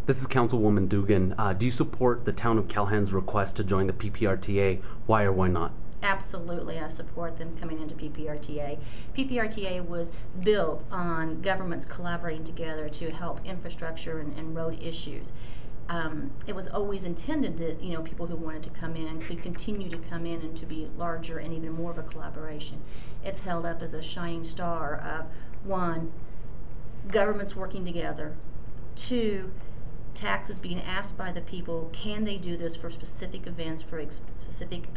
This is Councilwoman Dougan. Do you support the Town of Calhan's request to join the PPRTA? Why or why not? Absolutely, I support them coming into PPRTA. PPRTA was built on governments collaborating together to help infrastructure and road issues. It was always intended that people who wanted to come in could continue to come in and to be larger and even more of a collaboration. It's held up as a shining star of, one, governments working together, two, taxes being asked by the people, can they do this for specific events, for specific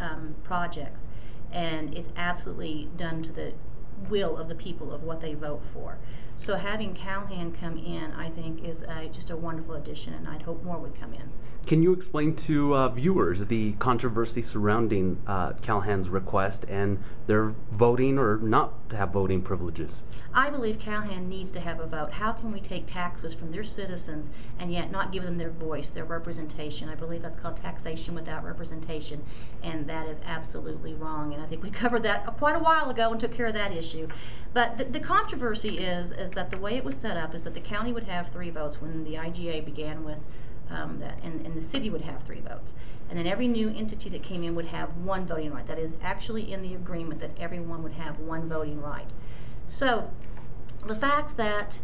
projects, and it's absolutely done to the will of the people of what they vote for. So having Calhan come in, I think, is just a wonderful addition, and I'd hope more would come in. Can you explain to viewers the controversy surrounding Calhan's request and their voting or not to have voting privileges? I believe Calhan needs to have a vote. How can we take taxes from their citizens and yet not give them their voice, their representation? I believe that's called taxation without representation, and that is absolutely wrong. And I think we covered that quite a while ago and took care of that issue. But the controversy is that the way it was set up is that the county would have 3 votes when the IGA began with that, and the city would have 3 votes. And then every new entity that came in would have 1 voting right. That is actually in the agreement that everyone would have 1 voting right. So the fact that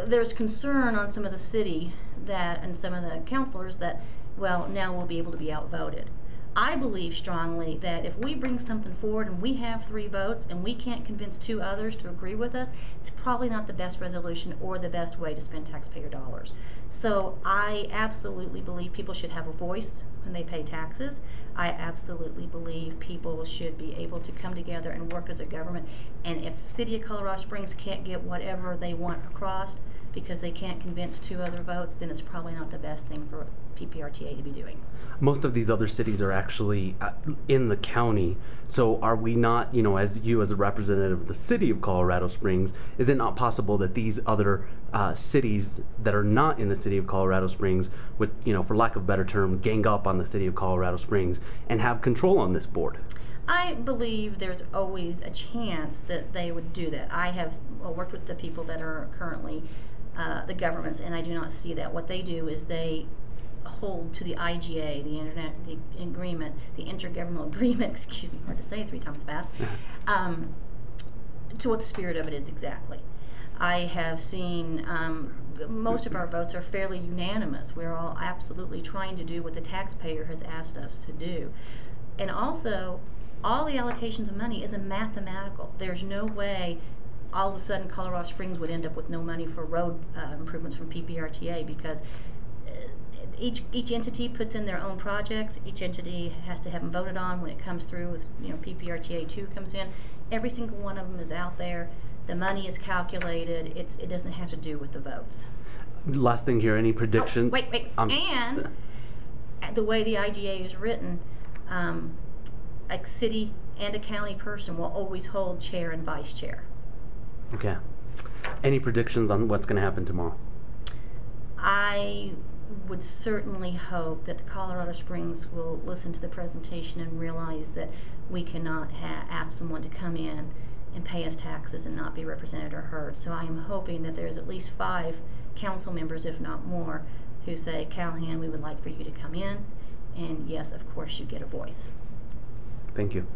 there's concern on some of the city and some of the councilors that, well, now we'll be able to be outvoted. I believe strongly that if we bring something forward and we have 3 votes and we can't convince 2 others to agree with us, it's probably not the best resolution or the best way to spend taxpayer dollars. So I absolutely believe people should have a voice when they pay taxes. I absolutely believe people should be able to come together and work as a government. And if the city of Colorado Springs can't get whatever they want across because they can't convince 2 other votes, then it's probably not the best thing for PPRTA to be doing. Most of these other cities are actually in the county, so are we not, as a representative of the city of Colorado Springs, is it not possible that these other cities that are not in the city of Colorado Springs would, for lack of a better term, gang up on the city of Colorado Springs and have control on this board? I believe there's always a chance that they would do that. I have worked with the people that are currently the governments, and I do not see that. What they do is they hold to the IGA, the intergovernmental agreement, excuse me, hard to say 3 times fast, to what the spirit of it is exactly. I have seen most of our votes are fairly unanimous. We're all absolutely trying to do what the taxpayer has asked us to do. And also, all the allocations of money is a mathematical. There's no way all of a sudden Colorado Springs would end up with no money for road improvements from PPRTA, because each entity puts in their own projects. Each entity has to have them voted on when it comes through with, PPRTA 2 comes in. Every single one of them is out there. The money is calculated. It doesn't have to do with the votes. Last thing here, any prediction? Oh, wait. And the way the IGA is written, a city and a county person will always hold chair and vice chair. Okay. Any predictions on what's going to happen tomorrow? I would certainly hope that the Colorado Springs will listen to the presentation and realize that we cannot ask someone to come in and pay us taxes and not be represented or heard. So I am hoping that there's at least 5 council members, if not more, who say, Calhan, we would like for you to come in, and yes, of course, you get a voice. Thank you.